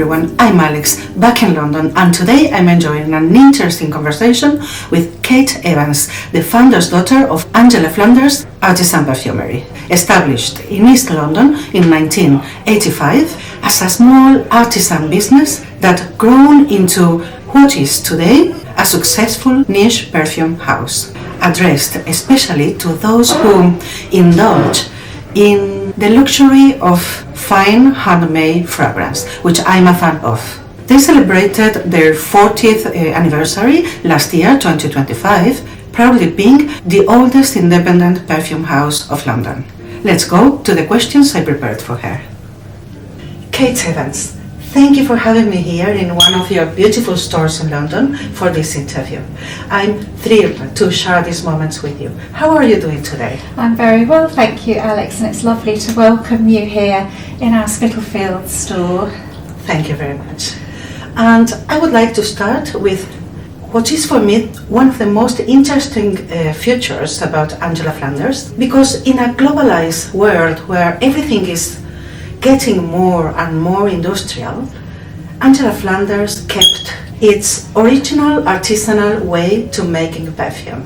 everyone, I'm Alex, back in London, and today I'm enjoying an interesting conversation with Kate Evans, the founder's daughter of FLANDERS Artisan Perfumery, established in East London in 1985 as a small artisan business that grown into what is today a successful niche perfume house, addressed especially to those who indulge in the luxury of fine handmade fragrance, which I'm a fan of. They celebrated their 40th anniversary last year, 2025, proudly being the oldest independent perfume house of London. Let's go to the questions I prepared for her. Kate Evans, thank you for having me here in one of your beautiful stores in London for this interview. I'm thrilled to share these moments with you. How are you doing today? I'm very well, thank you, Alex, and it's lovely to welcome you here in our Spitalfields store. Thank you very much. And I would like to start with what is for me one of the most interesting features about FLANDERS, because in a globalized world where everything is getting more and more industrial, FLANDERS kept its original artisanal way to making perfume.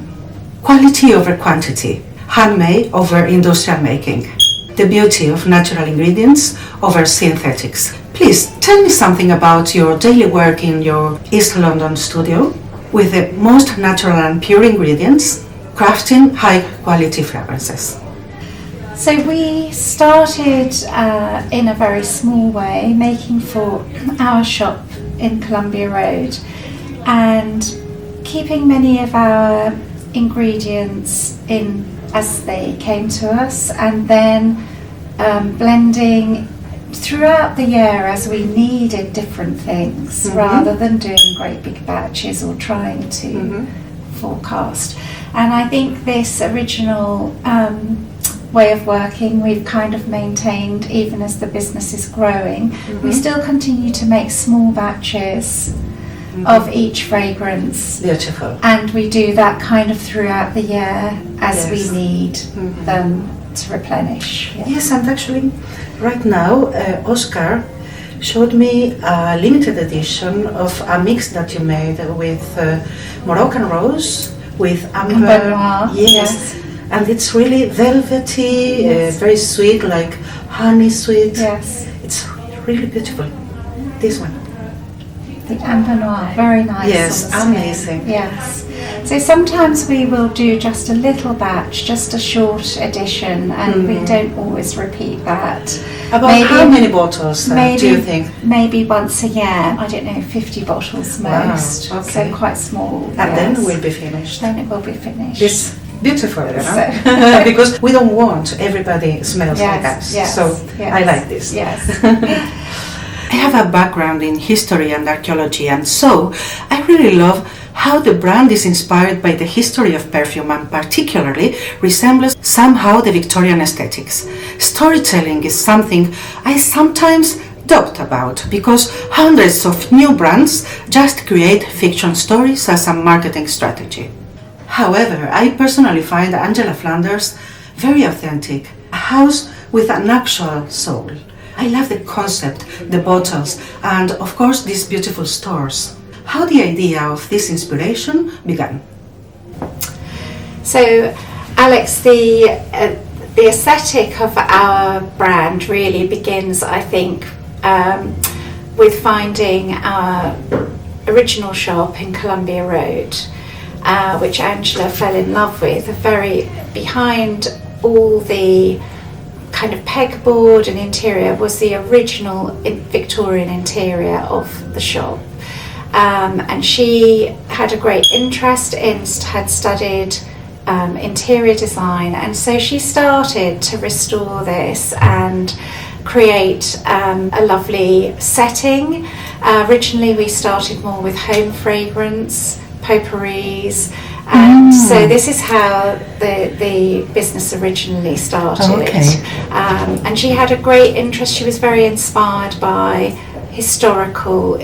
Quality over quantity, handmade over industrial making, the beauty of natural ingredients over synthetics. Please tell me something about your daily work in your East London studio with the most natural and pure ingredients, crafting high quality fragrances. So we started in a very small way, making for our shop in Columbia Road and keeping many of our ingredients in as they came to us, and then blending throughout the year as we needed different things, rather than doing great big batches or trying to forecast. And I think this original way of working we've kind of maintained even as the business is growing. We still continue to make small batches of each fragrance. Beautiful. And we do that kind of throughout the year as we need them to replenish. Yes, and actually right now Oscar showed me a limited edition of a mix that you made with Moroccan rose, with amber. Yes. And it's really velvety, very sweet, like honey sweet. Yes. It's really beautiful. This one. The amber noir, very nice. Yes, amazing. Yes. So sometimes we will do just a little batch, just a short edition, and we don't always repeat that. About how many bottles do you think? Maybe once a year. I don't know, 50 bottles most. Wow, okay. So quite small. And then we'll be finished. Then it will be finished. This beautiful, you know? Because we don't want everybody smells like us. Yes, so I like this. Yes. I have a background in history and archaeology, and so I really love how the brand is inspired by the history of perfume and particularly resembles somehow the Victorian aesthetics. Storytelling is something I sometimes doubt about because hundreds of new brands just create fiction stories as a marketing strategy. However, I personally find FLANDERS very authentic, a house with an actual soul. I love the concept, the bottles, and of course these beautiful stores. How the idea of this inspiration began? So, Alex, the aesthetic of our brand really begins, I think, with finding our original shop in Columbia Road, which Angela fell in love with. Behind all the kind of pegboard and interior was the original Victorian interior of the shop. And she had a great interest had studied interior design, and so she started to restore this and create a lovely setting. Originally we started more with home fragrance, potpourris, and so this is how the business originally started. And she had a great interest. She was very inspired by historical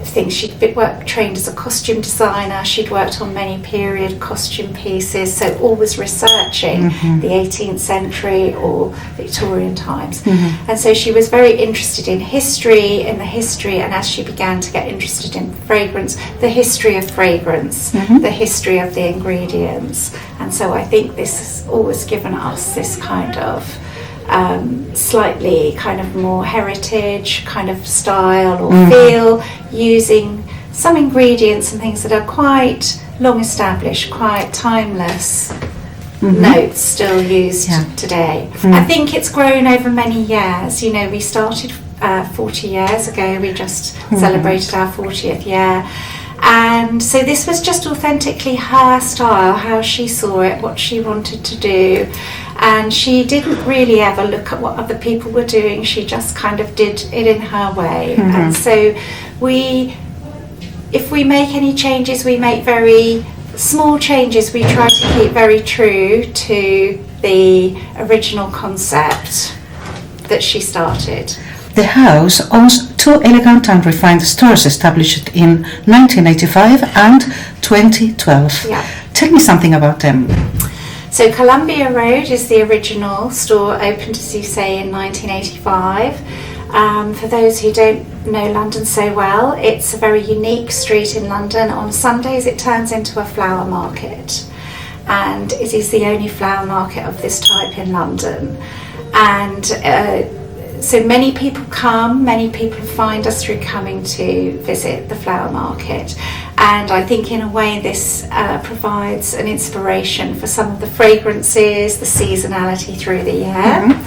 things. She'd trained as a costume designer. She'd worked on many period costume pieces, so always researching the 18th century or Victorian times. And so she was very interested in history, and as she began to get interested in fragrance, the history of fragrance, the history of the ingredients. And so I think this has always given us this kind of slightly kind of more heritage kind of style or feel, using some ingredients and things that are quite long established, quite timeless notes still used today. I think it's grown over many years. You know, we started 40 years ago. We just celebrated our 40th year. And so this was just authentically her style, how she saw it, what she wanted to do. And she didn't really ever look at what other people were doing. She just kind of did it in her way. And so if we make any changes, we make very small changes. We try to keep very true to the original concept that she started. The house owns two elegant and refined stores established in 1985 and 2012. Yeah. Tell me something about them. So Columbia Road is the original store, opened, as you say, in 1985. For those who don't know London so well, it's a very unique street in London. On Sundays it turns into a flower market, and it is the only flower market of this type in London. And so many people find us through coming to visit the flower market. And I think in a way this provides an inspiration for some of the fragrances, the seasonality through the year.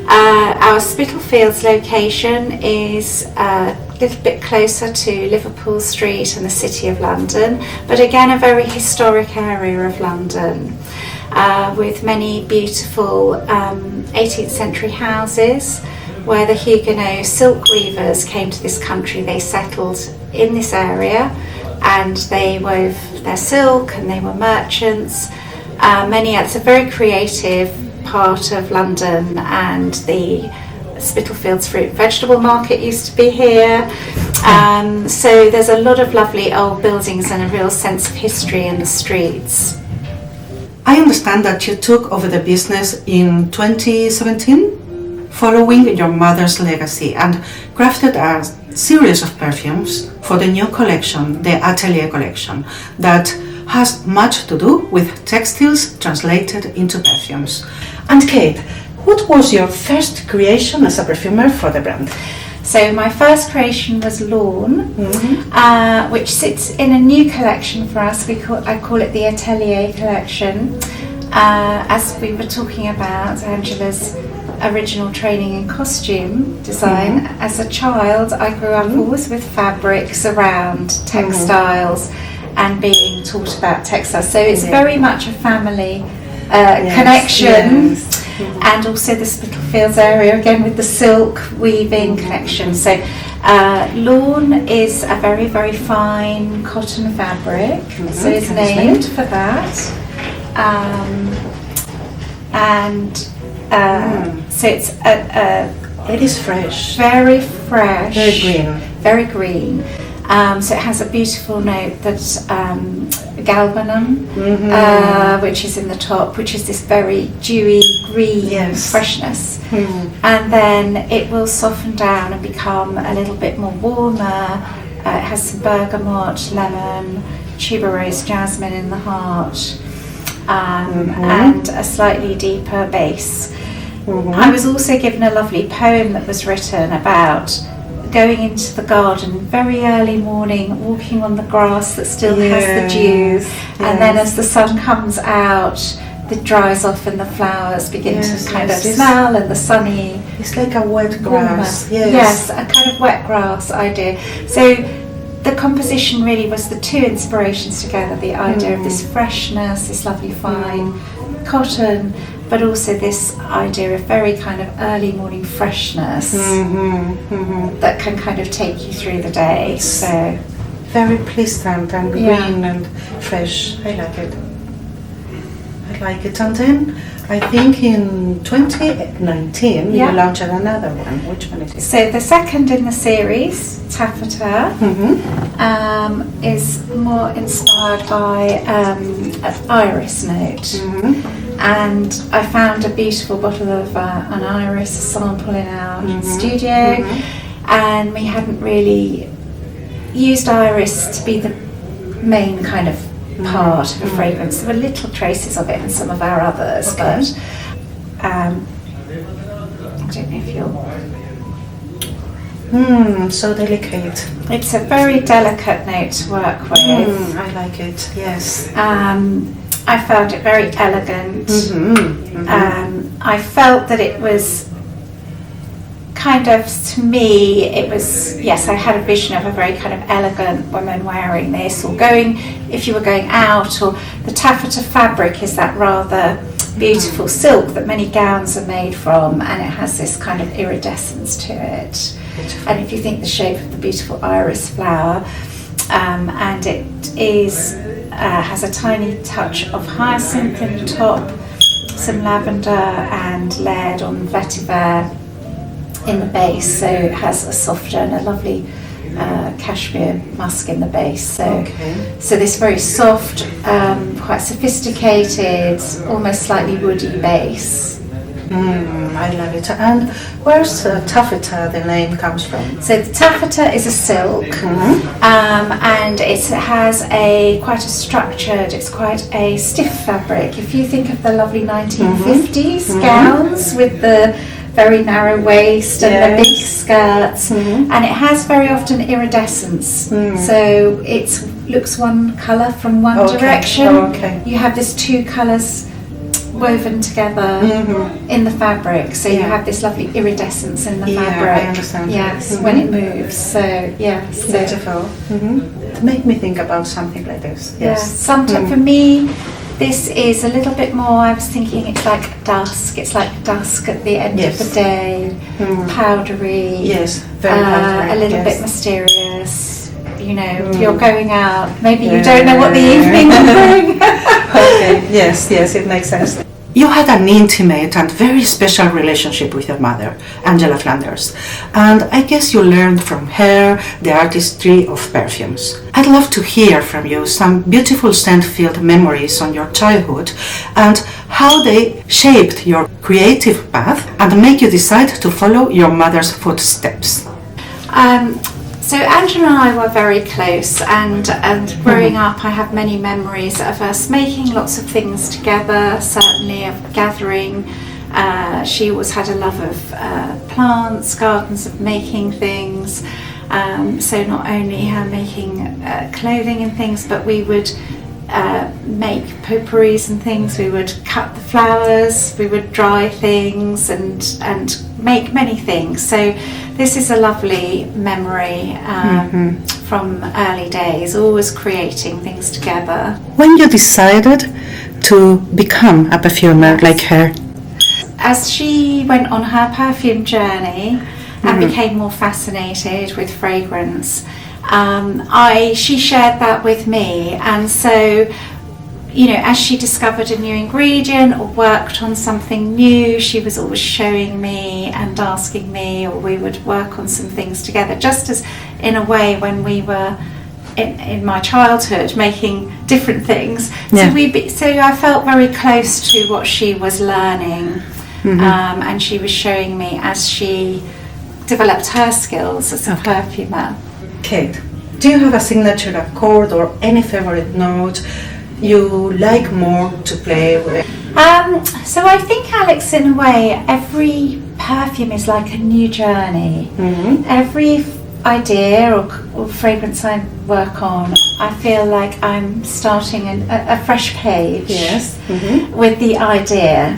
Our Spitalfields location is a little bit closer to Liverpool Street and the City of London, but again a very historic area of London, with many beautiful 18th century houses where the Huguenot silk weavers came to this country. They settled in this area and they wove their silk, and they were merchants. It's a very creative part of London, and the Spitalfields fruit and vegetable market used to be here. So there's a lot of lovely old buildings and a real sense of history in the streets. I understand that you took over the business in 2017, following your mother's legacy, and crafted a series of perfumes for the new collection, the Atelier collection, that has much to do with textiles translated into perfumes. And Kate, what was your first creation as a perfumer for the brand? So my first creation was Lawn, which sits in a new collection for us. I call it the Atelier collection. As we were talking about Angela's original training in costume design, as a child I grew up always with fabrics around textiles and being taught about textiles. So it's very much a family connection. And also the Spitalfields area again with the silk weaving connection. So Lawn is a very, very fine cotton fabric, so it's named for that. So it's it is fresh, very fresh, very green. So it has a beautiful note that's galbanum, which is in the top, which is this very dewy green freshness. And then it will soften down and become a little bit more warmer. It has some bergamot, lemon, tuberose, jasmine in the heart, and a slightly deeper base. I was also given a lovely poem that was written about going into the garden very early morning, walking on the grass that still has the dew, and then as the sun comes out, it dries off and the flowers begin to kind of smell, and the sunny... It's like a wet grass. Yes, a kind of wet grass idea. So the composition really was the two inspirations together, the idea of this freshness, this lovely fine cotton, but also this idea of very kind of early morning freshness that can kind of take you through the day. So very pleasant and green and fresh. I like it. And then I think in 2019 Yeah. you launched another one. Which one is it? So the second in the series, Taffeta, is more inspired by an iris note. And I found a beautiful bottle of an iris sample in our studio, and we hadn't really used iris to be the main kind of part of a fragrance. There were little traces of it in some of our others, but I don't know if you'll... So delicate. It's a very delicate note to work with. I like it, yes. I found it very elegant. I felt that it was kind of, to me, it was, yes, I had a vision of a very kind of elegant woman wearing this, or going, if you were going out, or the taffeta fabric is that rather beautiful silk that many gowns are made from, and it has this kind of iridescence to it. Beautiful. And if you think the shape of the beautiful iris flower, and it is has a tiny touch of hyacinth in the top, some lavender and layered on vetiver in the base, so it has a softer and a lovely cashmere musk in the base. So this very soft, quite sophisticated, almost slightly woody base. I love it. And where's taffeta, the name comes from? So the taffeta is a silk, and it has quite a structured, it's quite a stiff fabric. If you think of the lovely 1950s gowns with the very narrow waist and the big skirts, and it has very often iridescence. So it looks one colour from one direction. You have this two colours woven together in the fabric, so you have this lovely iridescence in the fabric. I understand. Yes, when it moves. So yes, beautiful. Make me think about something like this. Yes. Sometimes for me, this is a little bit more. I was thinking it's like dusk. It's like dusk at the end of the day, powdery. Yes, very powdery. A little bit mysterious. You know, you're going out. Maybe you don't know what the evening will bring. Yes, it makes sense. You had an intimate and very special relationship with your mother, Angela Flanders, and I guess you learned from her the artistry of perfumes. I'd love to hear from you some beautiful scent-filled memories on your childhood and how they shaped your creative path and make you decide to follow your mother's footsteps. So Angela and I were very close, and growing up I have many memories of us making lots of things together, certainly of gathering. She always had a love of plants, gardens, of making things. So not only her making clothing and things, but we would make potpourris and things. We would cut the flowers, we would dry things and make many things. So this is a lovely memory from early days, always creating things together. When you decided to become a perfumer like her? As she went on her perfume journey and became more fascinated with fragrance, she shared that with me, and so, you know, as she discovered a new ingredient or worked on something new, she was always showing me and asking me, or we would work on some things together, just as in a way when we were in my childhood making different things. So I felt very close to what she was learning, and she was showing me as she developed her skills as a perfumer. Kate, do you have a signature accord or any favorite note you like more to play with? So I think, Alex, in a way, every perfume is like a new journey. Every idea or fragrance I work on, I feel like I'm starting a fresh page with the idea.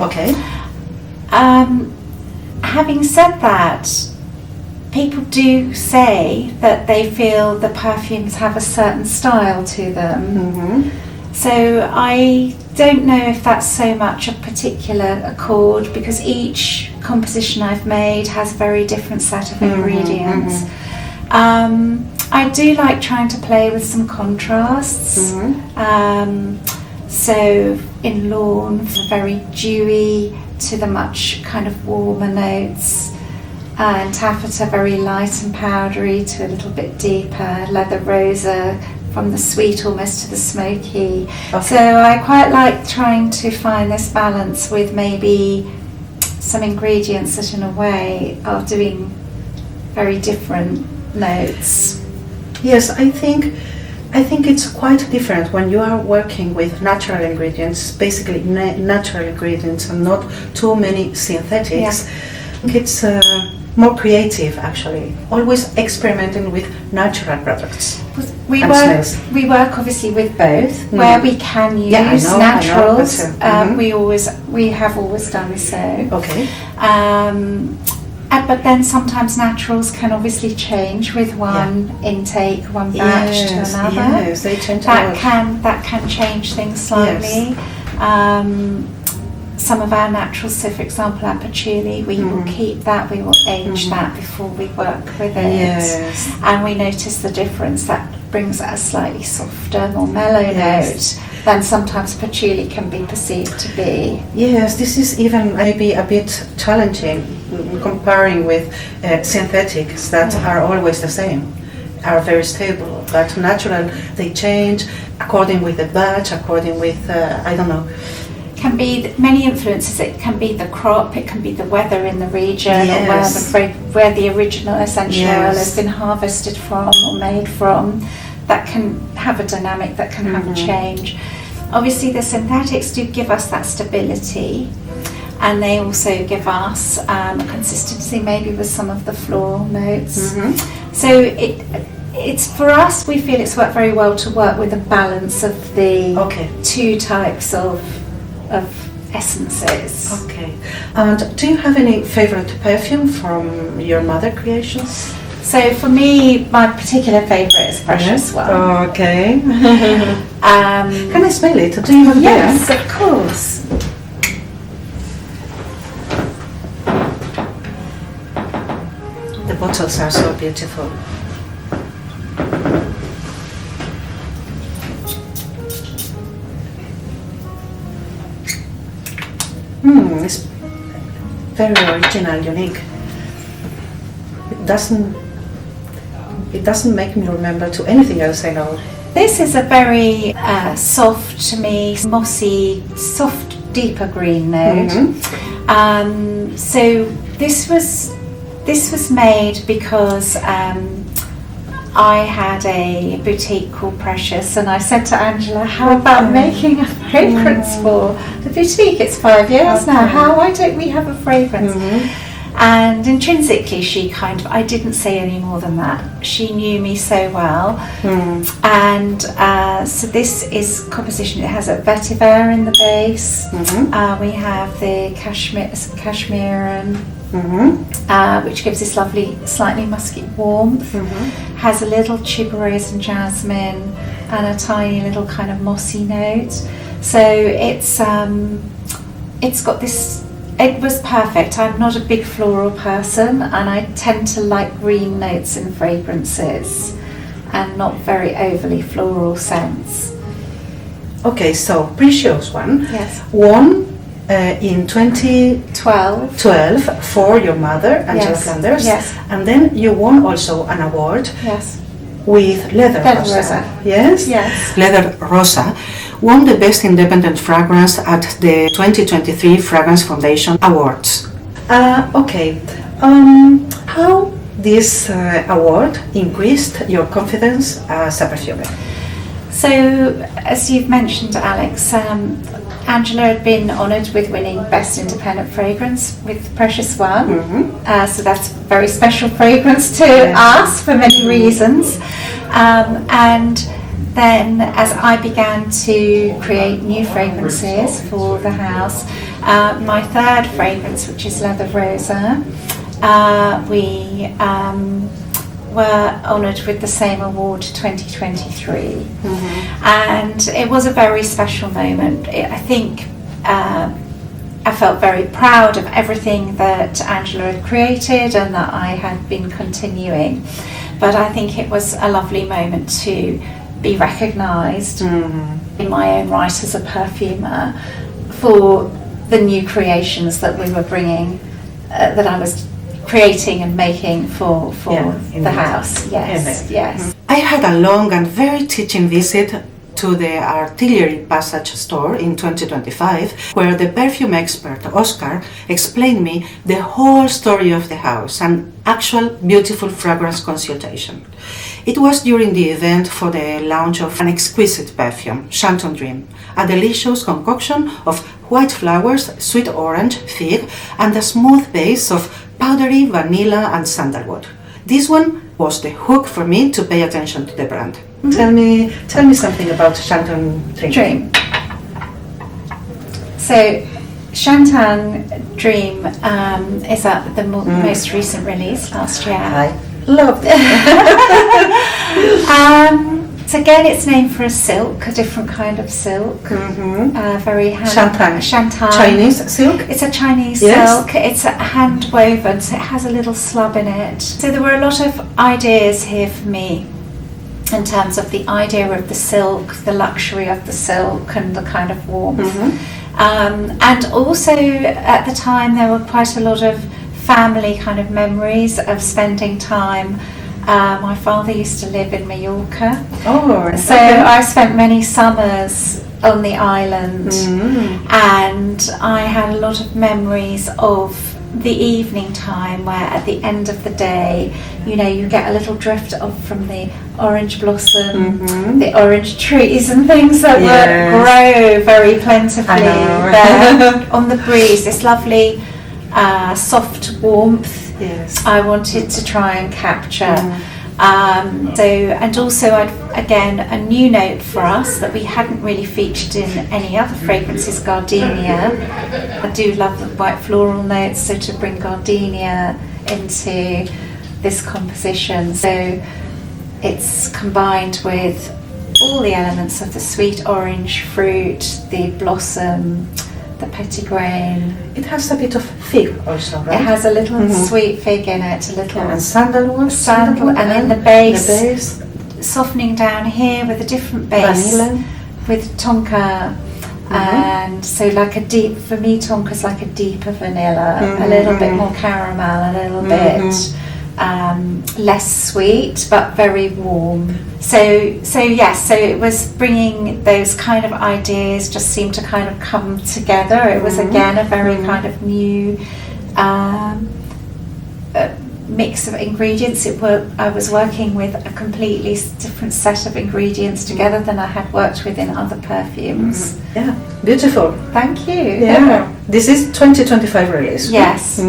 Having said that, people do say that they feel the perfumes have a certain style to them. So I don't know if that's so much a particular accord, because each composition I've made has a very different set of ingredients. I do like trying to play with some contrasts. So in lawn, very dewy to the much kind of warmer notes. And taffeta, very light and powdery to a little bit deeper. Leather rosa, from the sweet almost to the smoky. Okay. So I quite like trying to find this balance with maybe some ingredients that in a way are doing very different notes. Yes, I think it's quite different when you are working with natural ingredients, basically natural ingredients and not too many synthetics. Yeah. I think it's more creative actually, always experimenting with natural products. We and work obviously with both, where we can use naturals. We have always done so. Okay. But then sometimes naturals can obviously change with one intake, one batch to another. Yes, they change a lot. That can change things slightly. Yes. Some of our naturals, so for example our patchouli, we will keep that, we will age that before we work with it. Yes. And we notice the difference. That brings a slightly softer, more mellow note than sometimes patchouli can be perceived to be. Yes, this is even maybe a bit challenging comparing with synthetics that are always the same, are very stable, but natural, they change according with the batch, according with, I don't know. Can be many influences. It can be the crop, it can be the weather in the region, or where the original essential oil has been harvested from or made from. That can have a dynamic, that can have a change. Obviously the synthetics do give us that stability, and they also give us consistency maybe with some of the floral notes. So it's for us, we feel it's worked very well to work with a balance of the two types of essences. Okay. And do you have any favorite perfume from your mother creations? So for me, my particular favourite is Precious One. Okay. Can I smell it? Do you have Yes, of course. The bottles are so beautiful. It's very original, unique. It doesn't make me remember to anything else I know. This is a very soft, to me, mossy, soft, deeper green note. So this was made because I had a boutique called Precious, and I said to Angela, how about making a fragrance for the boutique? It's 5 years now. Why don't we have a fragrance? And intrinsically I didn't say any more than that. She knew me so well. And so this is composition. It has a vetiver in the base. We have the cashmere and which gives this lovely, slightly musky warmth. Has a little tuberose and jasmine and a tiny little kind of mossy note. So it's got this. It was perfect. I'm not a big floral person, and I tend to like green notes in fragrances and not very overly floral scents. Okay, so Precious One. Yes. Won in 2012 for your mother, Angela Flanders. Yes. And then you won also an award with Leather Rosa. Yes? Yes. Leather Rosa won the Best Independent Fragrance at the 2023 Fragrance Foundation Awards. How this award increased your confidence as a perfumer? So, as you've mentioned, Alex, Angela had been honoured with winning Best Independent Fragrance with Precious One. So that's a very special fragrance to us for many reasons. And then as I began to create new fragrances for the house, my third fragrance, which is Leather Rosa, we were honoured with the same award 2023. And it was a very special moment. I think I felt very proud of everything that Angela had created and that I had been continuing. But I think it was a lovely moment to be recognised in my own right as a perfumer for the new creations that we were bringing, that I was creating and making for the house. Yes. I had a long and very teaching visit to the Artillery Passage store in 2025, where the perfume expert Oscar explained me the whole story of the house, an actual beautiful fragrance consultation. It was during the event for the launch of an exquisite perfume, Shanton Dream, a delicious concoction of white flowers, sweet orange, fig, and a smooth base of powdery vanilla and sandalwood. This one was the hook for me to pay attention to the brand. Tell me something about Shanton Dream. So, Shanton Dream is the most recent release last year. I love it. So again, it's named for a silk, a different kind of silk. Very Shantan. Chinese silk? It's a Chinese silk. It's hand woven, so it has a little slub in it. So there were a lot of ideas here for me in terms of the idea of the silk, the luxury of the silk, and the kind of warmth. And also at the time there were quite a lot of family kind of memories of spending time. My father used to live in Mallorca, so I spent many summers on the island, and I had a lot of memories of the evening time where at the end of the day, you know, you get a little drift off from the orange blossom, the orange trees and things that grow very plentifully there on the breeze, this lovely soft warmth. I wanted to try and capture. And also again, a new note for us that we hadn't really featured in any other fragrances, gardenia. I do love the white floral notes, so to bring gardenia into this composition. So it's combined with all the elements of the sweet orange fruit, the blossom, the petitgrain. It has a bit of fig also, right? It has a little sweet fig in it, a little and sandalwood, and then the base softening down here with a different base, vanilla, with tonka, and so like a deep, for me tonka's like a deeper vanilla, a little bit more caramel, a little bit less sweet but very warm. So it was bringing those kind of ideas, just seemed to kind of come together. It was again a very kind of new mix of ingredients. I was working with a completely different set of ingredients together than I had worked with in other perfumes. Yeah, beautiful. Thank you. Yeah. This is 2025 release. Yes.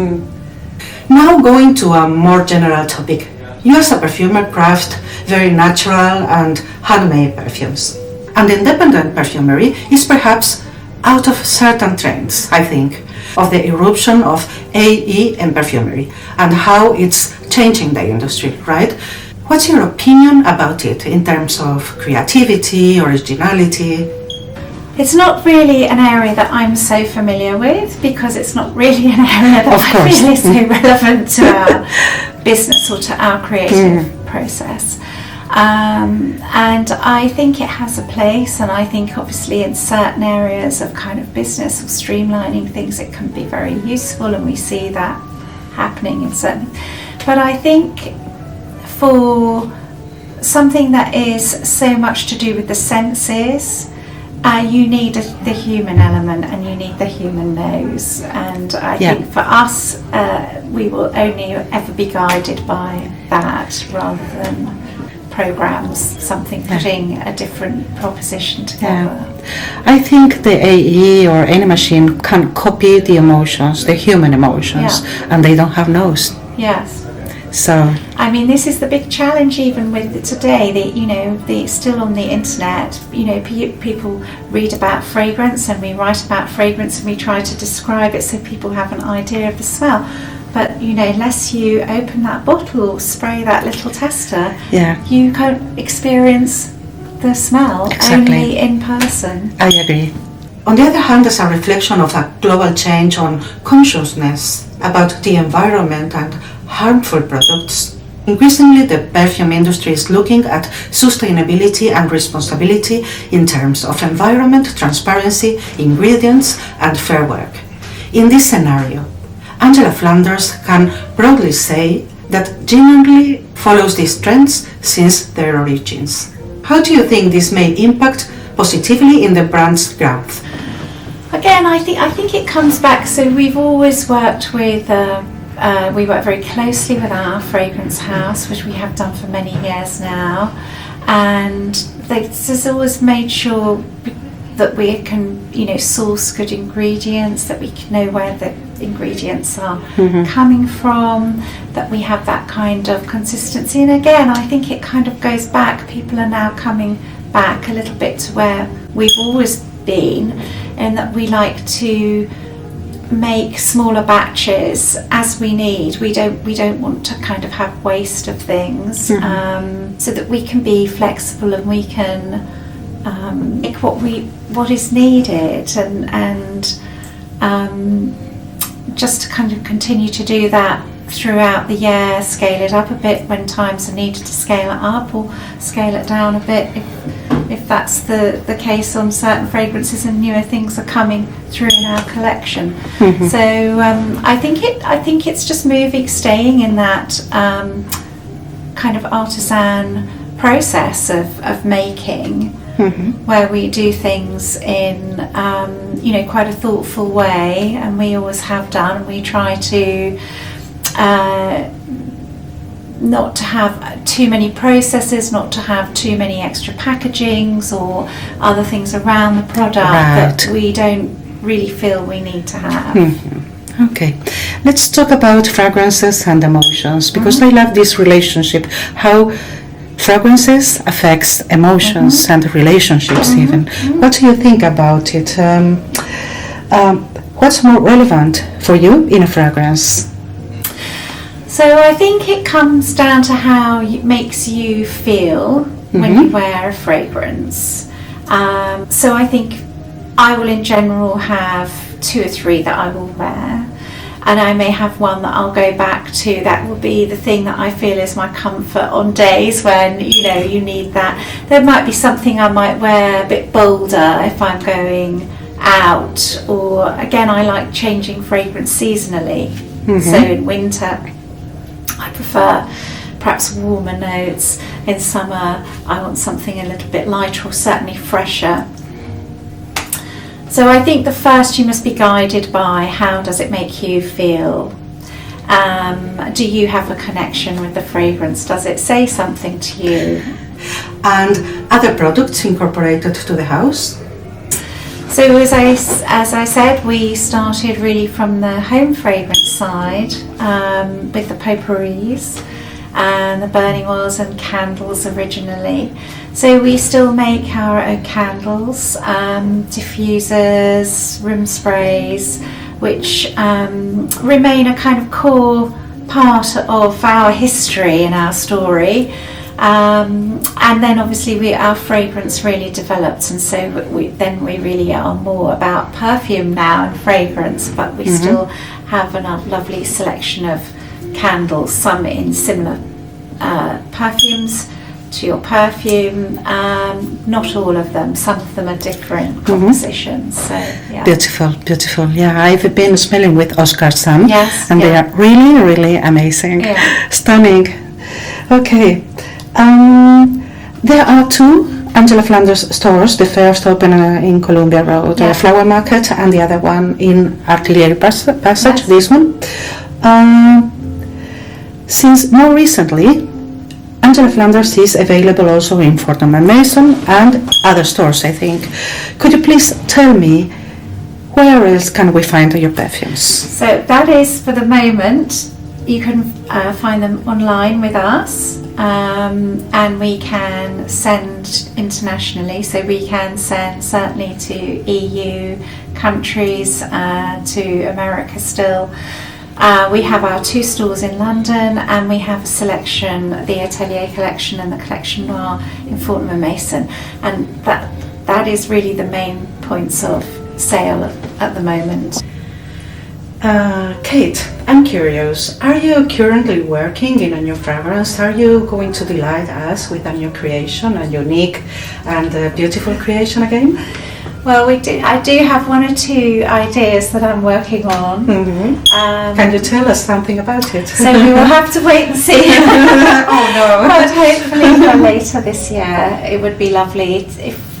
Now going to a more general topic. You as a perfumer craft very natural and handmade perfumes. And independent perfumery is perhaps out of certain trends, I think, of the eruption of AE in perfumery and how it's changing the industry, right? What's your opinion about it in terms of creativity, originality? It's not really an area that I'm so familiar with because it's not really an area that I feel is so relevant to our business or to our creative process. And I think it has a place, and I think obviously in certain areas of kind of business or streamlining things it can be very useful, and we see that happening in certain. But I think for something that is so much to do with the senses, you need the human element and you need the human nose, and I think for us we will only ever be guided by that rather than programs, putting a different proposition together. I think the AE or any machine can copy the emotions, the human emotions, and they don't have nose. Yes. So I mean, this is the big challenge even with today. Still on the internet, people read about fragrance and we write about fragrance and we try to describe it so people have an idea of the smell. But unless you open that bottle or spray that little tester, you can't experience the smell only in person. I agree. On the other hand, as a reflection of a global change on consciousness about the environment and harmful products, Increasingly, the perfume industry is looking at sustainability and responsibility in terms of environment, transparency, ingredients, and fair work. In this scenario, Angela Flanders can broadly say that genuinely follows these trends since their origins. How do you think this may impact positively in the brand's growth? Again, I think it comes back. So we've always worked with. We work very closely with our fragrance house, which we have done for many years now, and this has always made sure that we can, source good ingredients, that we can know where the ingredients are coming from, that we have that kind of consistency. And again, I think it kind of goes back. People are now coming back a little bit to where we've always been, and that we like to make smaller batches as we need. We don't want to kind of have waste of things, so that we can be flexible and we can make what is needed, and just to kind of continue to do that throughout the year. Scale it up a bit when times are needed to scale it up, or scale it down a bit if that's the case on certain fragrances and newer things are coming through in our collection. So I think it's just staying in that kind of artisan process of making, where we do things in quite a thoughtful way, and we always have done, and we try to not to have too many processes, not to have too many extra packagings or other things around the product that we don't really feel we need to have. Okay, let's talk about fragrances and emotions, because I love this relationship, how fragrances affects emotions and relationships even. What do you think about it? What's more relevant for you in a fragrance? So I think it comes down to how it makes you feel when you wear a fragrance. So I think I will in general have 2 or 3 that I will wear, and I may have one that I'll go back to. That will be the thing that I feel is my comfort on days when you need that. There might be something I might wear a bit bolder if I'm going out, or again, I like changing fragrance seasonally. So in winter I prefer perhaps warmer notes. In summer I want something a little bit lighter, or certainly fresher. So I think the first, you must be guided by how does it make you feel. Do you have a connection with the fragrance? Does it say something to you? And other products incorporated to the house? So as I said, we started really from the home fragrance side, with the potpourris and the burning oils and candles originally. So we still make our own candles, diffusers, room sprays, which remain a kind of core part of our history and our story. And then obviously our fragrance really developed, and so we really are more about perfume now and fragrance, but we still have a lovely selection of candles, some in similar perfumes to your perfume, not all of them. Some of them are different compositions. So yeah. Beautiful. Yeah, I've been smelling with Oscar some, and they are really, really amazing, stunning. Okay. There are 2 Angela Flanders stores. The first open in Columbia Road, Flower Market, and the other one in Artillery Passage, this one. Since more recently, Angela Flanders is available also in Fortnum & Mason and other stores, I think. Could you please tell me, where else can we find your perfumes? So that is, for the moment, you can find them online with us, and we can send internationally. So we can send certainly to EU countries, to America still. We have our 2 stores in London, and we have a selection, the Atelier collection and the Collection Noir in Fortnum & Mason, and that is really the main points of sale at the moment. Kate, I'm curious, are you currently working in a new fragrance? Are you going to delight us with a new creation, a unique and beautiful creation again? Well, I do have one or two ideas that I'm working on. Can you tell us something about it? So we will have to wait and see. Oh no! But hopefully later this year, it would be lovely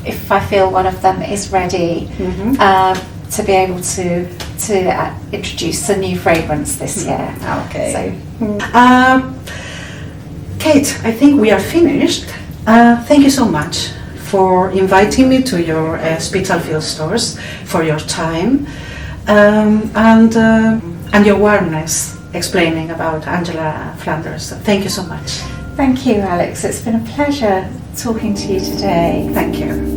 if I feel one of them is ready to be able to introduce a new fragrance this year. Okay. So, Kate, I think we are finished. Thank you so much for inviting me to your Spitalfields stores, for your time, and your warmness explaining about Angela Flanders. Thank you so much. thank you, Alex. It's been a pleasure talking to you today. Thank you.